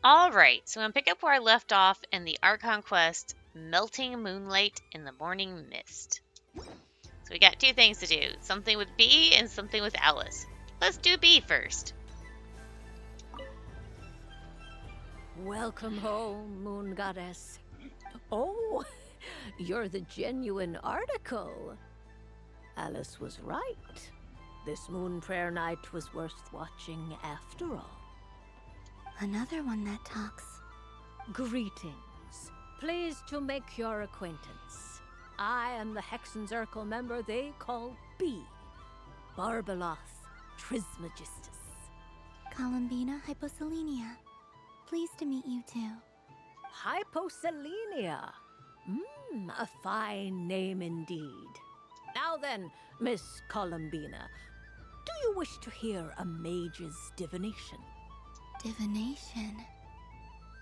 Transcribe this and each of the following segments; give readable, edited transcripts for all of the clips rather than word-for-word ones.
All right, so I'm gonna pick up where I left off in the Archon quest, Melting Moonlight in the Morning Mist. So we got two things to do, something with B and something with Alice. Let's do B first. Welcome home, Moon Goddess. Oh, you're the genuine article. Alice was right. This moon prayer night was worth watching after all. Another one that talks. Greetings. Pleased to make your acquaintance. I am the Hexenzirkel member they call B. Barbeloth Trismegistus. Columbina Hyposelenia. Pleased to meet you too. Hyposelenia. A fine name indeed. Now then, Miss Columbina, do you wish to hear a mage's divination? Divination.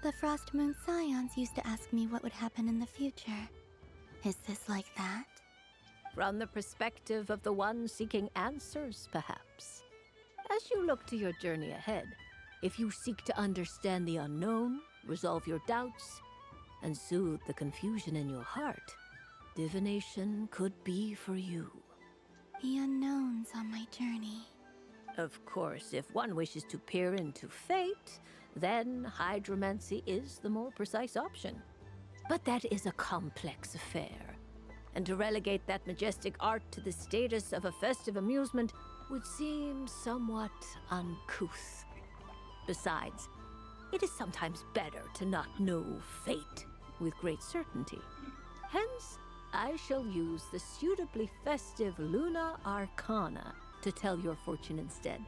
The Frost Moon Scions used to ask me what would happen in the future. Is this like that? From the perspective of the one seeking answers, perhaps. As you look to your journey ahead, if you seek to understand the unknown, resolve your doubts, and soothe the confusion in your heart, divination could be for you. The unknowns on my journey. Of course, if one wishes to peer into fate, then hydromancy is the more precise option. But that is a complex affair, and to relegate that majestic art to the status of a festive amusement would seem somewhat uncouth. Besides, it is sometimes better to not know fate with great certainty. Hence, I shall use the suitably festive Luna Arcana to tell your fortune instead.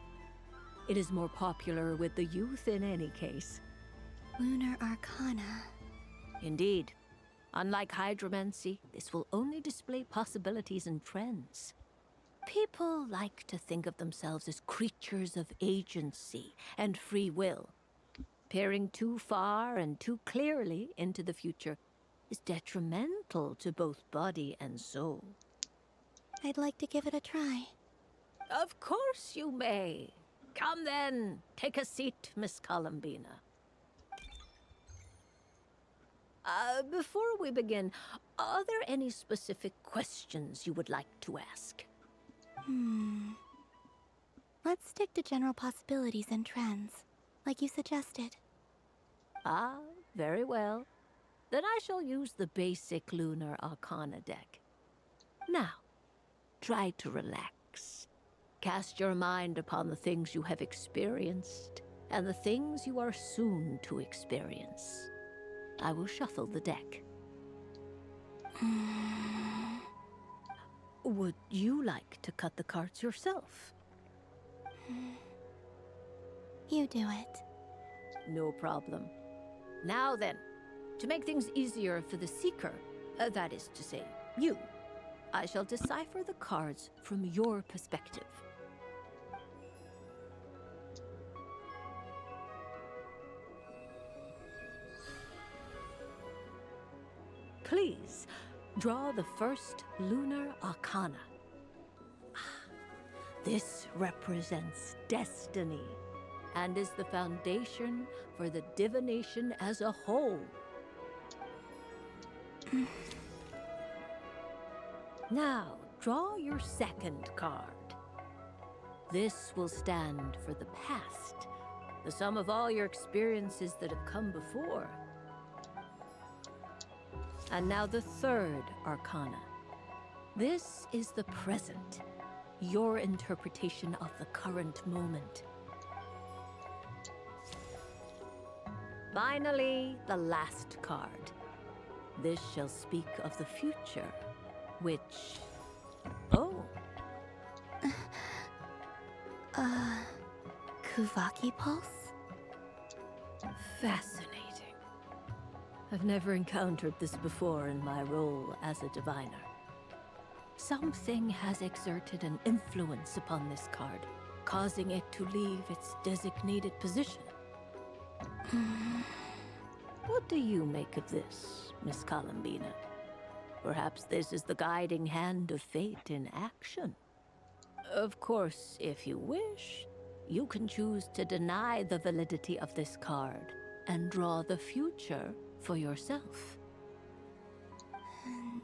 It is more popular with the youth in any case. Lunar Arcana. Indeed. Unlike hydromancy, this will only display possibilities and trends. People like to think of themselves as creatures of agency and free will. Peering too far and too clearly into the future is detrimental to both body and soul. I'd like to give it a try. Of course you may. Come then, take a seat, Miss Columbina. Before we begin, are there any specific questions you would like to ask? Let's stick to general possibilities and trends, like you suggested. Ah, very well. Then I shall use the basic Lunar Arcana deck. Now, try to relax. Cast your mind upon the things you have experienced and the things you are soon to experience. I will shuffle the deck. Would you like to cut the cards yourself? You do it. No problem. Now then, to make things easier for the seeker, that is to say, you, I shall decipher the cards from your perspective. Please, draw the first Lunar Arcana. This represents destiny and is the foundation for the divination as a whole. Now, draw your second card. This will stand for the past, the sum of all your experiences that have come before. And now the third Arcana. This is the present, your interpretation of the current moment. Finally, the last card. This shall speak of the future, which... Oh, Kuvaki Pulse? fascinating. I've never encountered this before in my role as a diviner. Something has exerted an influence upon this card, causing it to leave its designated position. What do you make of this, Miss Columbina? Perhaps this is the guiding hand of fate in action. Of course, if you wish, you can choose to deny the validity of this card and draw the future for yourself?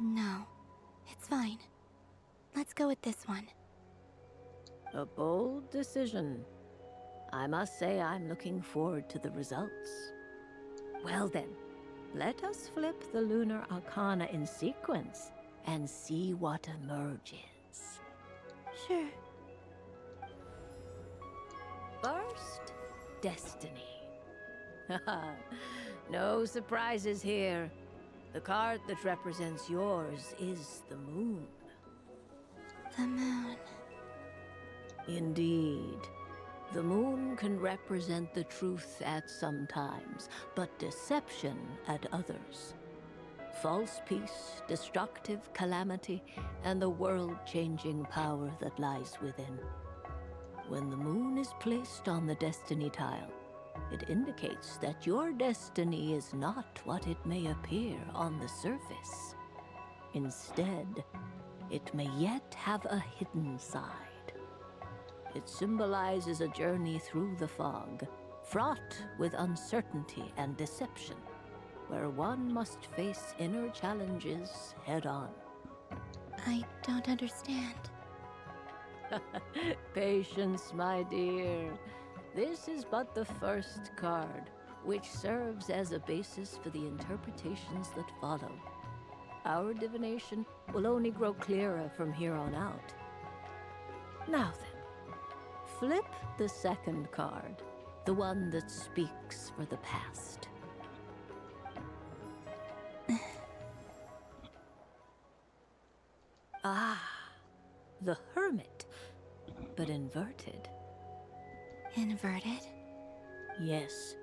No, it's fine. Let's go with this one. A bold decision. I must say I'm looking forward to the results. Well then, let us flip the lunar arcana in sequence and see what emerges. Sure. First, destiny. No surprises here. The card that represents yours is the moon. The moon. Indeed. The moon can represent the truth at some times, but deception at others. False peace, destructive calamity, and the world-changing power that lies within. When the moon is placed on the destiny tile, it indicates that your destiny is not what it may appear on the surface. Instead, it may yet have a hidden side. It symbolizes a journey through the fog, fraught with uncertainty and deception, where one must face inner challenges head-on. I don't understand. Patience, my dear. This is but the first card, which serves as a basis for the interpretations that follow. Our divination will only grow clearer from here on out. Now then, flip the second card, the one that speaks for the past. Ah, the Hermit, but inverted. Inverted? Yes.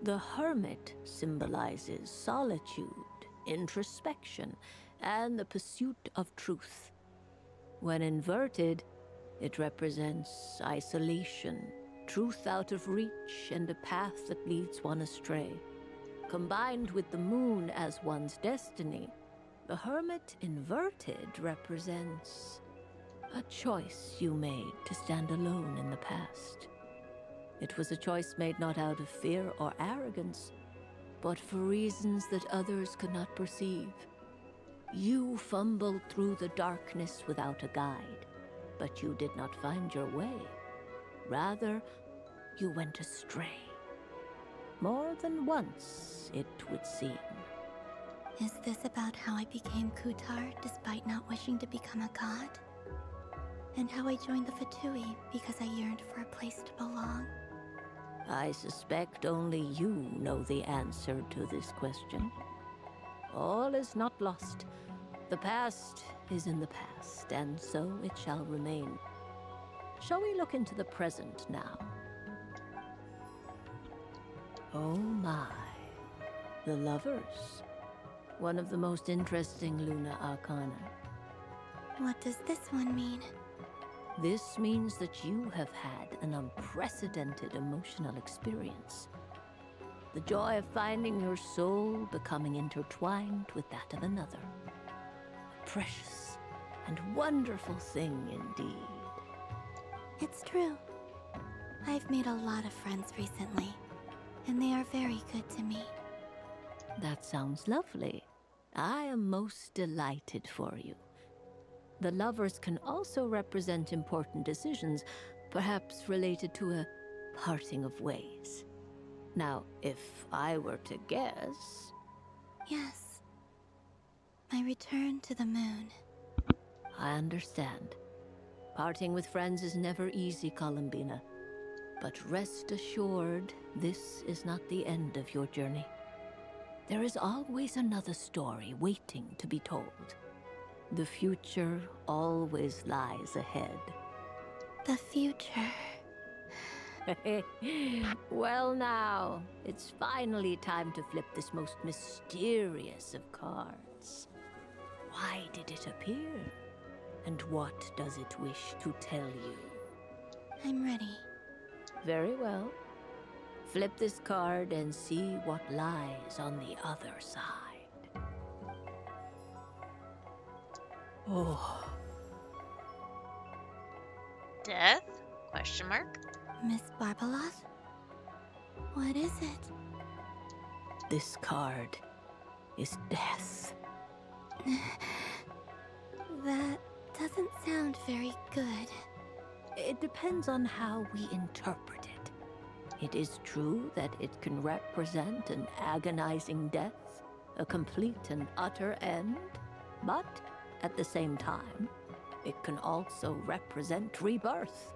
The Hermit symbolizes solitude, introspection, and the pursuit of truth. When inverted, it represents isolation, truth out of reach, and a path that leads one astray. Combined with the moon as one's destiny, the Hermit inverted represents a choice you made to stand alone in the past. It was a choice made not out of fear or arrogance, but for reasons that others could not perceive. You fumbled through the darkness without a guide, but you did not find your way. Rather, you went astray. More than once, it would seem. Is this about how I became Kutar despite not wishing to become a god? And how I joined the Fatui because I yearned for a place to belong? I suspect only you know the answer to this question. All is not lost. The past is in the past, and so it shall remain. Shall we look into the present now? Oh my. The Lovers. One of the most interesting Luna Arcana. What does this one mean? This means that you have had an unprecedented emotional experience. The joy of finding your soul becoming intertwined with that of another. A precious and wonderful thing indeed. It's true. I've made a lot of friends recently, and they are very good to me. That sounds lovely. I am most delighted for you. The Lovers can also represent important decisions, perhaps related to a parting of ways. Now, if I were to guess... Yes. My return to the moon. I understand. Parting with friends is never easy, Columbina. But rest assured, this is not the end of your journey. There is always another story waiting to be told. The future always lies ahead. The future. Well now, it's finally time to flip this most mysterious of cards. Why did it appear? And what does it wish to tell you? I'm ready. Very well. Flip this card and see what lies on the other side. Oh. Death? Question mark. Miss Barbaloth? What is it? This card is death. That doesn't sound very good. It depends on how we interpret it. It is true that it can represent an agonizing death, a complete and utter end, but at the same time, it can also represent rebirth.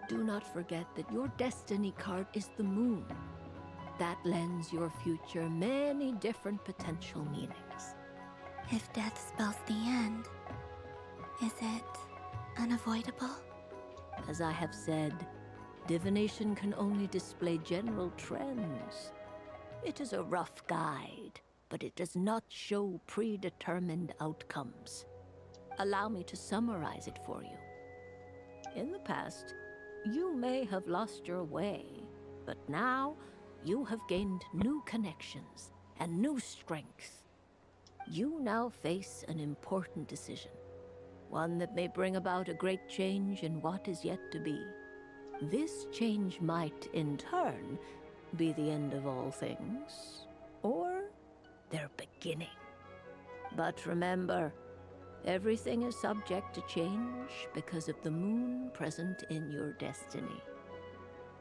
Do not forget that your destiny card is the moon. That lends your future many different potential meanings. If death spells the end, is it unavoidable? As I have said, divination can only display general trends. It is a rough guide, but it does not show predetermined outcomes. Allow me to summarize it for you. In the past, you may have lost your way, but now you have gained new connections and new strength. You now face an important decision, one that may bring about a great change in what is yet to be. This change might, in turn, be the end of all things, or their beginning. But remember, everything is subject to change because of the moon present in your destiny.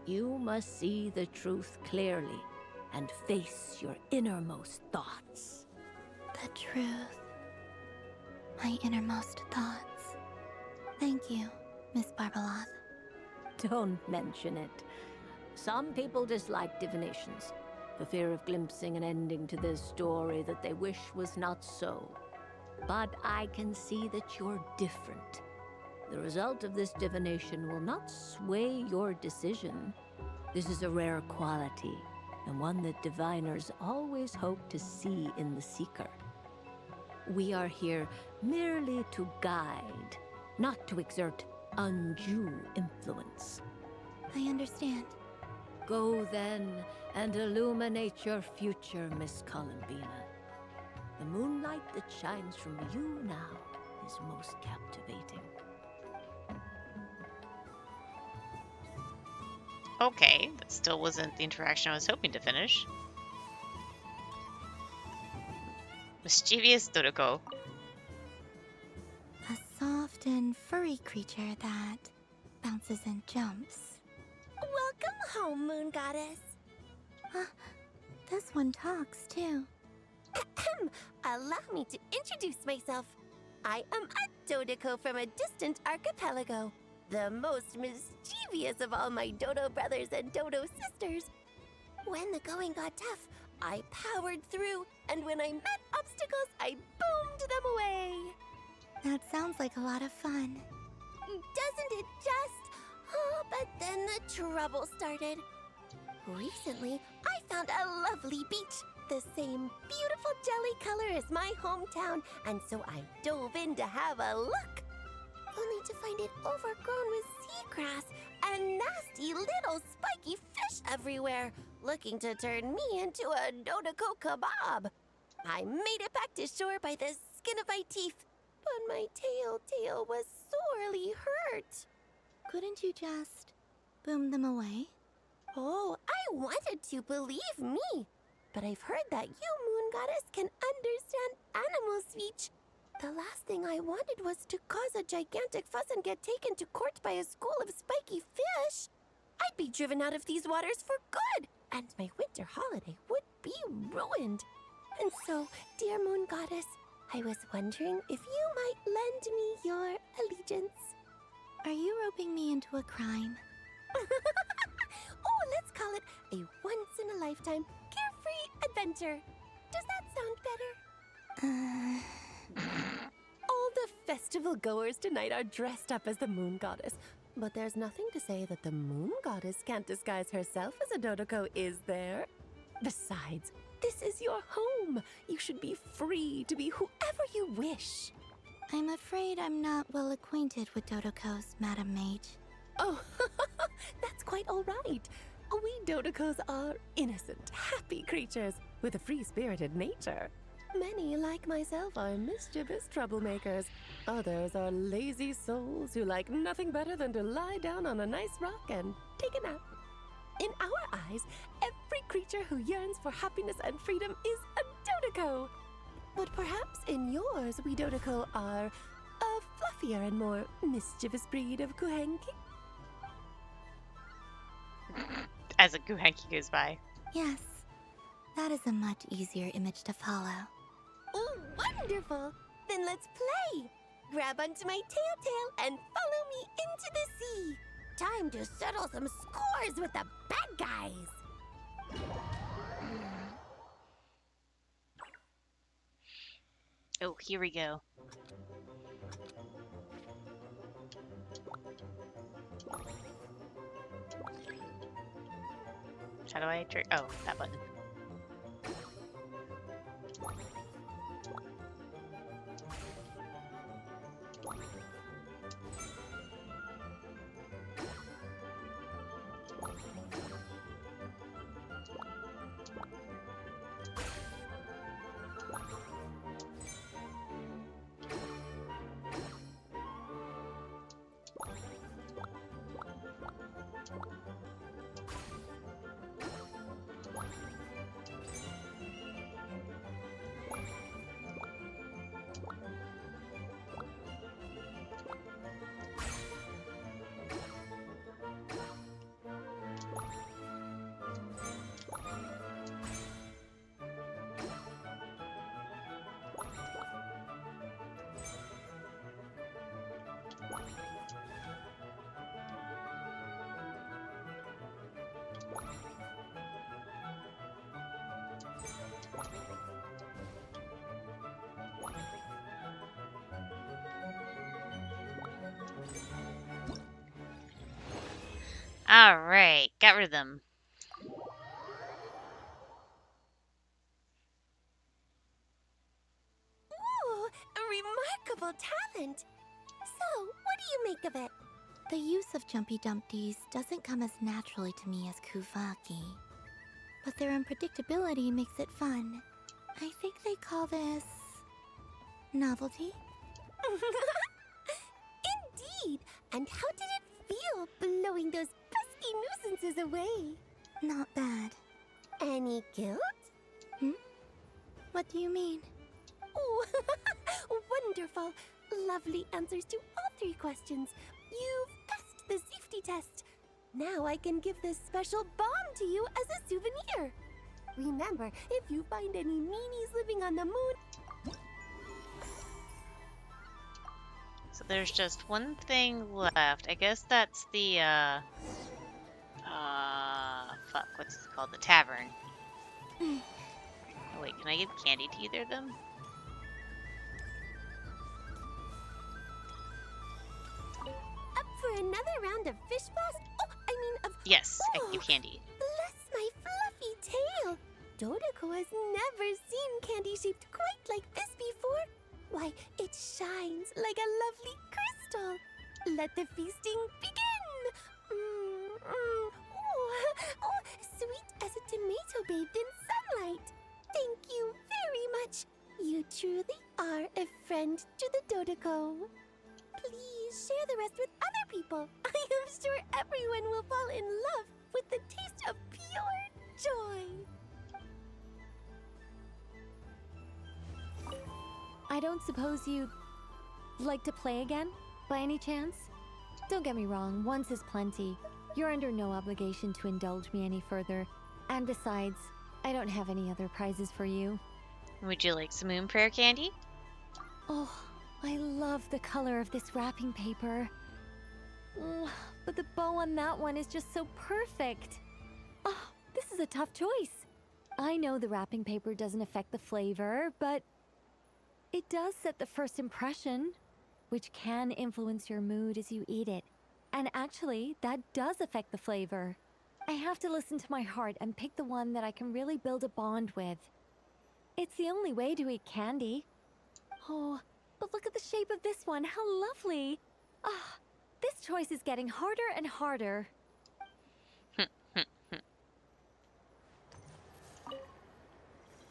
You must see the truth clearly and face your innermost thoughts. The truth. My innermost thoughts. Thank you, Miss Barbeloth. Don't mention it. Some people dislike divinations, for fear of glimpsing an ending to their story that they wish was not so. But I can see that you're different. The result of this divination will not sway your decision. This is a rare quality, and one that diviners always hope to see in the seeker. We are here merely to guide, not to exert undue influence. I understand. Go then and illuminate your future, Miss Columbina. The moonlight that shines from you now is most captivating. Okay, that still wasn't the interaction I was hoping to finish. Mischievous Dodoko. A soft and furry creature that bounces and jumps. Welcome home, Moon Goddess. This one talks too. Allow me to introduce myself. I am a Dodoko from a distant archipelago, the most mischievous of all my Dodo brothers and Dodo sisters. When the going got tough, I powered through, and when I met obstacles, I boomed them away. That sounds like a lot of fun. Doesn't it just? Oh, but then the trouble started. Recently, I found a lovely beach, the same beautiful jelly color as my hometown, and so I dove in to have a look. Only to find it overgrown with seagrass and nasty little spiky fish everywhere, looking to turn me into a Dodoko kebab. I made it back to shore by the skin of my teeth, but my tail was sorely hurt. Couldn't you just boom them away? Oh, I wanted to, believe me. But I've heard that you, Moon Goddess, can understand animal speech. The last thing I wanted was to cause a gigantic fuss and get taken to court by a school of spiky fish. I'd be driven out of these waters for good, and my winter holiday would be ruined. And so, dear Moon Goddess, I was wondering if you might lend me your allegiance. Are you roping me into a crime? Oh, let's call it a once-in-a-lifetime carefree adventure. Does that sound better? All the festival goers tonight are dressed up as the Moon Goddess. But there's nothing to say that the Moon Goddess can't disguise herself as a Dodoko, is there? Besides, this is your home. You should be free to be whoever you wish. I'm afraid I'm not well acquainted with Dodokos, Madam Mage. Oh, that's quite all right. We Dodokos are innocent, happy creatures with a free-spirited nature. Many, like myself, are mischievous troublemakers. Others are lazy souls who like nothing better than to lie down on a nice rock and take a nap. In our eyes, every creature who yearns for happiness and freedom is a Dodoco. But perhaps in yours, we Dodoco are a fluffier and more mischievous breed of Kuhenki? As a Guhenki goes by. Yes, that is a much easier image to follow. Oh, wonderful! Then let's play! Grab onto my tail and follow me into the sea! Time to settle some scores with the bad guys! Oh, here we go. How do I trick? Oh, that button. Alright, got rid of them. Ooh, a remarkable talent! So, what do you make of it? The use of Jumpy Dumpties doesn't come as naturally to me as Kuvaki. But their unpredictability makes it fun. I think they call this... novelty? Indeed! And how did it feel blowing those pesky nuisances away? Not bad. Any guilt? What do you mean? Oh, wonderful! Lovely answers to all 3 questions. You've passed the safety test. Now I can give this special bomb to you as a souvenir. Remember, if you find any meanies living on the moon... So there's just one thing left. I guess that's the, fuck, what's it called? The tavern. Oh, wait, can I give candy to either of them? Up for another round of fish blast? Oh, I mean of... Yes, I can Oh, give candy. bless my fluffy tail! Dodoco has never seen candy shaped quite like this before. Why, it shines like a lovely crystal. Let the feasting begin! Oh, sweet as a tomato bathed in sunlight. Thank you very much. You truly are a friend to the Dodoco. Please share the rest with other people. I am sure everyone will fall in love with the taste of pure joy. I don't suppose you'd like to play again, by any chance? Don't get me wrong, once is plenty. You're under no obligation to indulge me any further. And besides, I don't have any other prizes for you. Would you like some moon prayer candy? Oh, I love the color of this wrapping paper. But the bow on that one is just so perfect. Oh, this is a tough choice. I know the wrapping paper doesn't affect the flavor, but it does set the first impression, which can influence your mood as you eat it. And actually, that does affect the flavor. I have to listen to my heart and pick the one that I can really build a bond with. It's the only way to eat candy. Oh, but look at the shape of this one. How lovely. Ah, this choice is getting harder and harder.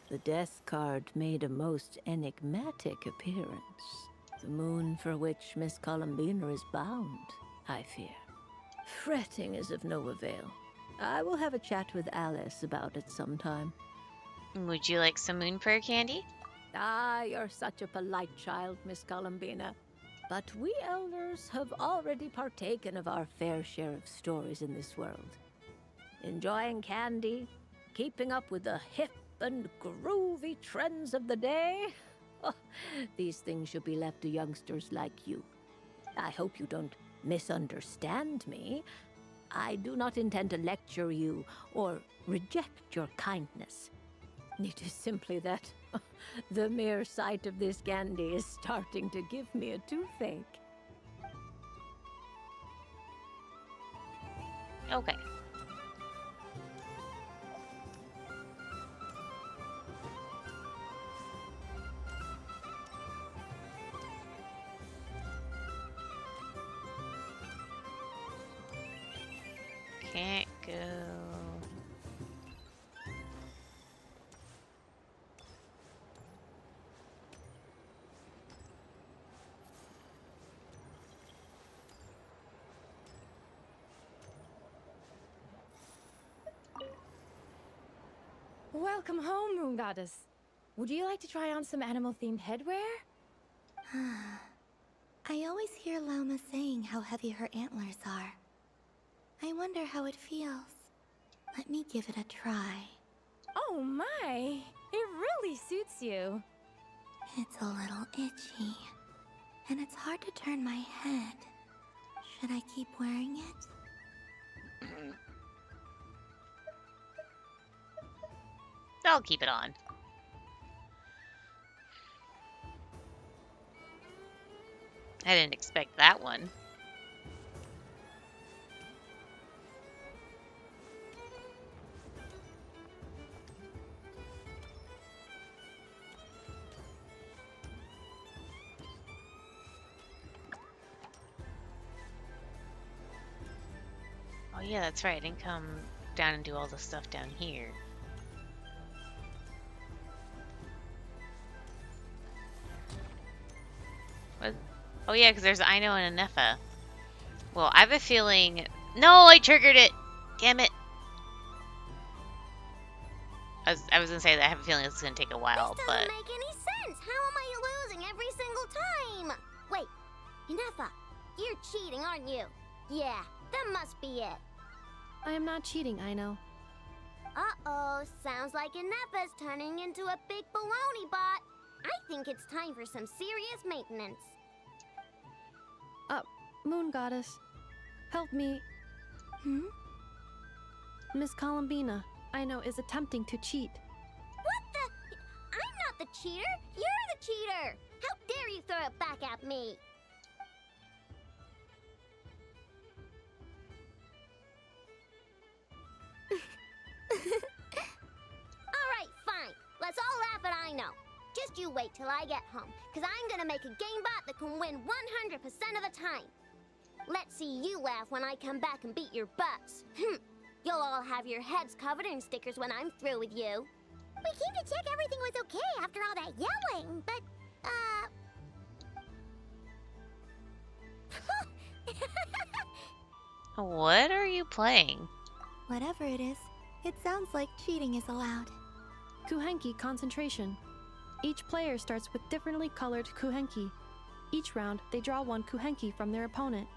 The death card made a most enigmatic appearance. The moon for which Miss Columbina is bound, I fear. Fretting is of no avail. I will have a chat with Alice about it sometime. Would you like some moon prayer candy? Ah, you're such a polite child, Miss Columbina. But we elders have already partaken of our fair share of stories in this world. Enjoying candy, keeping up with the hip and groovy trends of the day. Oh, these things should be left to youngsters like you. I hope you don't misunderstand me. I do not intend to lecture you or reject your kindness. It is simply that the mere sight of this candy is starting to give me a toothache. Okay. Can't go. Welcome home, Moon Goddess. Would you like to try on some animal-themed headwear? I always hear Lauma saying how heavy her antlers are. I wonder how it feels. Let me give it a try. Oh my! It really suits you. It's a little itchy, and it's hard to turn my head. Should I keep wearing it? I'll keep it on. I didn't expect that one. Oh yeah, that's right. I didn't come down and do all the stuff down here. What? Oh yeah, because there's Aino and a Nepha. Well, I have a feeling... No, I triggered it! Damn it. I was gonna say that I have a feeling this is gonna take a while, This but... doesn't make any sense. How am I losing every single time? Wait, Inefa, you're cheating, aren't you? Yeah, that must be it. I am not cheating, Aino. Uh-oh, sounds like Inefa's turning into a big baloney bot. I think it's time for some serious maintenance. Moon Goddess, help me. Hmm? Miss Columbina, Aino is attempting to cheat. What the? I'm not the cheater. You're the cheater. How dare you throw it back at me? All right, fine. Let's all laugh at Aino. Just you wait till I get home, because I'm going to make a game bot that can win 100% of the time. Let's see you laugh when I come back and beat your butts. You'll all have your heads covered in stickers when I'm through with you. We came to check everything was okay after all that yelling, but, What are you playing? Whatever it is, it sounds like cheating is allowed. Kuhenki concentration. Each player starts with differently colored kuhenki. Each round, they draw one kuhenki from their opponent.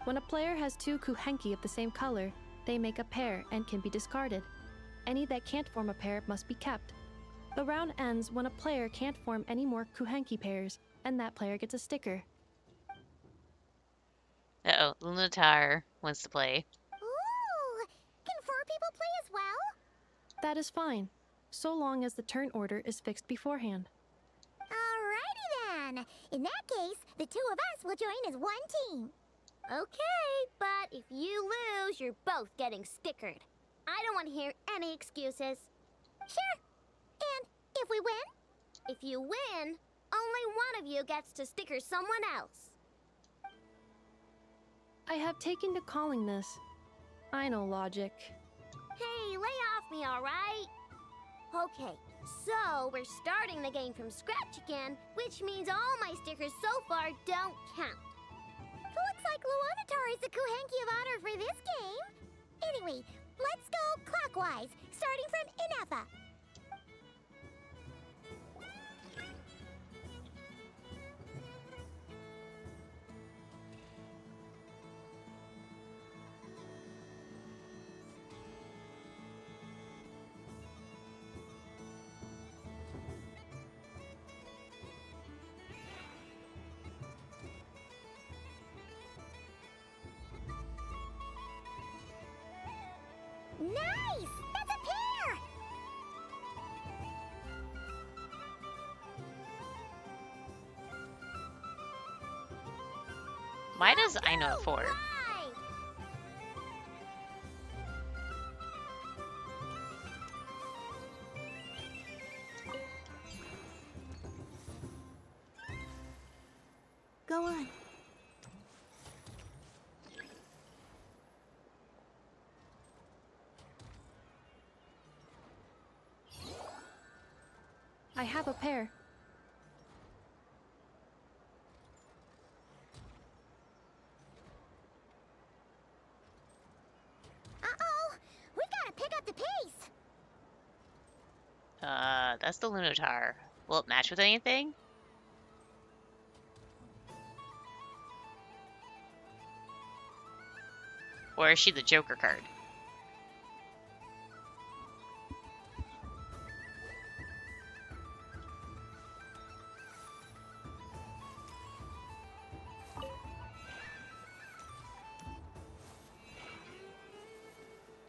When a player has two kuhenki of the same color, they make a pair and can be discarded. Any that can't form a pair must be kept. The round ends when a player can't form any more kuhenki pairs, and that player gets a sticker. Uh-oh, Lunatar wants to play. ooh, can 4 people play as well? That is fine, so long as the turn order is fixed beforehand. Alrighty then. In that case, the 2 of us will join as one team. Okay, but if you lose, you're both getting stickered. I don't want to hear any excuses. Sure. And if we win? If you win, only one of you gets to sticker someone else. I have taken to calling this. I know logic. Hey, lay off me, alright? Okay, so we're starting the game from scratch again, which means all my stickers so far don't count. Looks like Luanatar is the Kuhenki of honor for this game. Anyway, Let's go clockwise, starting from Inafa. Nice! That's a pair! Why does I know it for? Right. Go on. I have a pair. Uh-oh! We gotta pick up the pace! That's the Lunotar. Will it match with anything? Or is she the Joker card?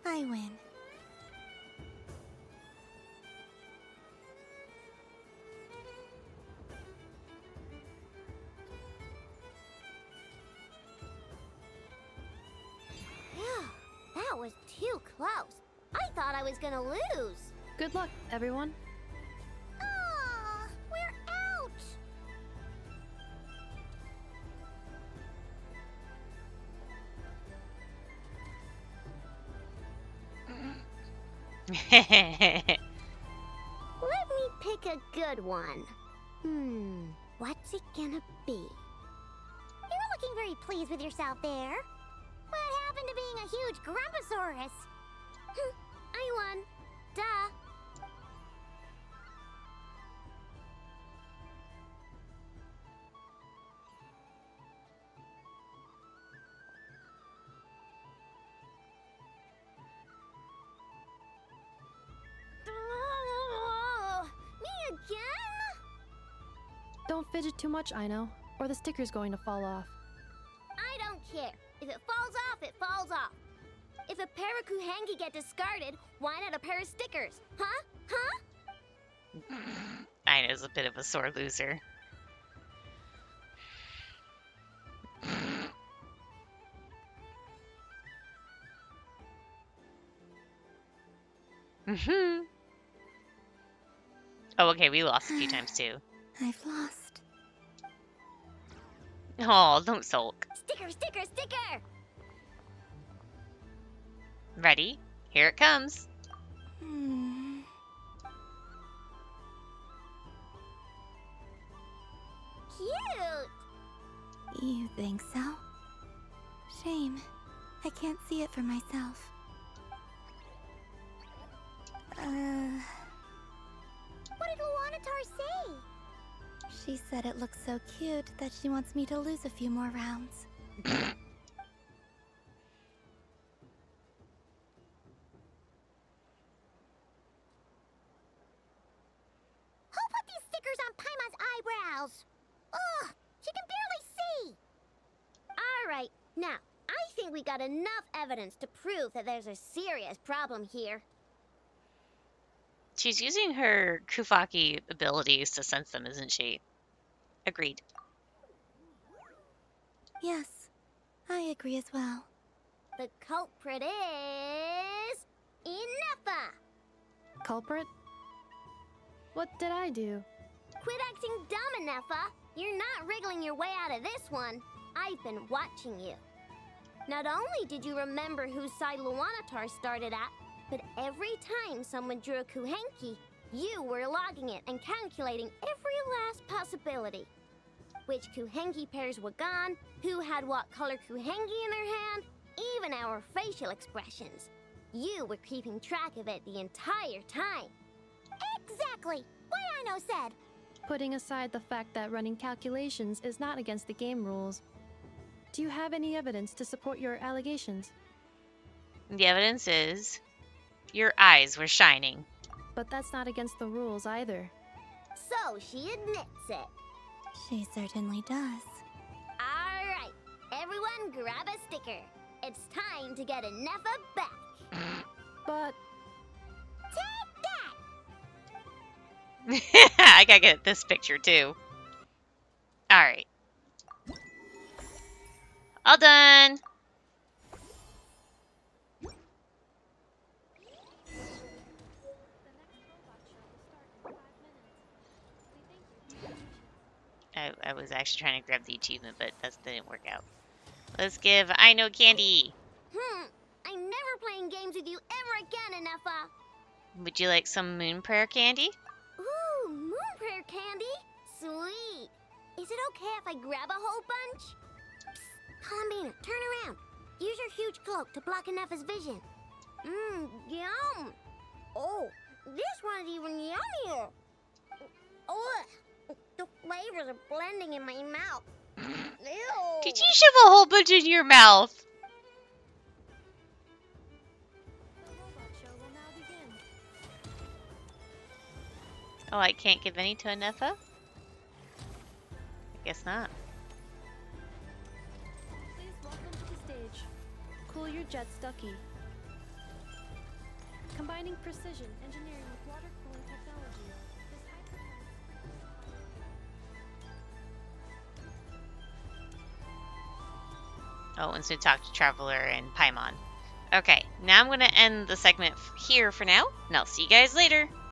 I win. Phew, that was too close. I thought I was gonna lose. Good luck, everyone. Aw, we're out! Let me pick a good one. What's it gonna be? You're looking very pleased with yourself there. What happened to being a huge Grumposaurus? I won. Duh. Me again? Don't fidget too much, I know, or the sticker's going to fall off. I don't care. If it falls off, it falls off. If a pair of Kuhengi get discarded, why not a pair of stickers? Huh? Huh? Ina's a bit of a sore loser. Oh, okay, we lost a few times too. I've lost. Oh, don't sulk. Sticker, sticker, sticker! Ready? Here it comes. Cute! You think so? Shame. I can't see it for myself. What did Luanatar say? She said it looks so cute that she wants me to lose a few more rounds. Who put these stickers on Paimon's eyebrows? Ugh, she can barely see! Alright, now, I think we got enough evidence to prove that there's a serious problem here. She's using her Kufaki abilities to sense them, isn't she? Agreed. Yes, I agree as well. The culprit is... Inafa! Culprit? What did I do? Quit acting dumb, Inafa! You're not wriggling your way out of this one. I've been watching you. Not only did you remember whose side Luanatar started at, but every time someone drew a Kuhenki, you were logging it and calculating every last possibility. Which Kuhenki pairs were gone, who had what color Kuhenki in their hand, even our facial expressions. You were keeping track of it the entire time. Exactly! What I know said! Putting aside the fact that running calculations is not against the game rules, do you have any evidence to support your allegations? The evidence is your eyes were shining. But that's not against the rules either. So she admits it. She certainly does. Alright, everyone grab a sticker. It's time to get Nefa back. But Take that! I gotta get this picture too. Alright. All done. I was actually trying to grab the achievement, but that didn't work out. Let's give I Know Candy. I'm never playing games with you ever again, Nefa. Would you like some moon prayer candy? Ooh, moon prayer candy? Sweet. Is it okay if I grab a whole bunch? Psst, Columbina, turn around. Use your huge cloak to block Nefa's vision. Yum. Oh, this one's even yummier. Ugh, the flavors are blending in my mouth. Ew. Did you shove a whole bunch in your mouth? the robot show will now begin. Oh, I can't give any to Anefa? I guess not. Please welcome to the stage. Cool your jets, Ducky. Combining precision engineering with water cooling technology. This Oh, once we talk to Traveler and Paimon. Okay, now I'm going to end the segment here for now, and I'll see you guys later.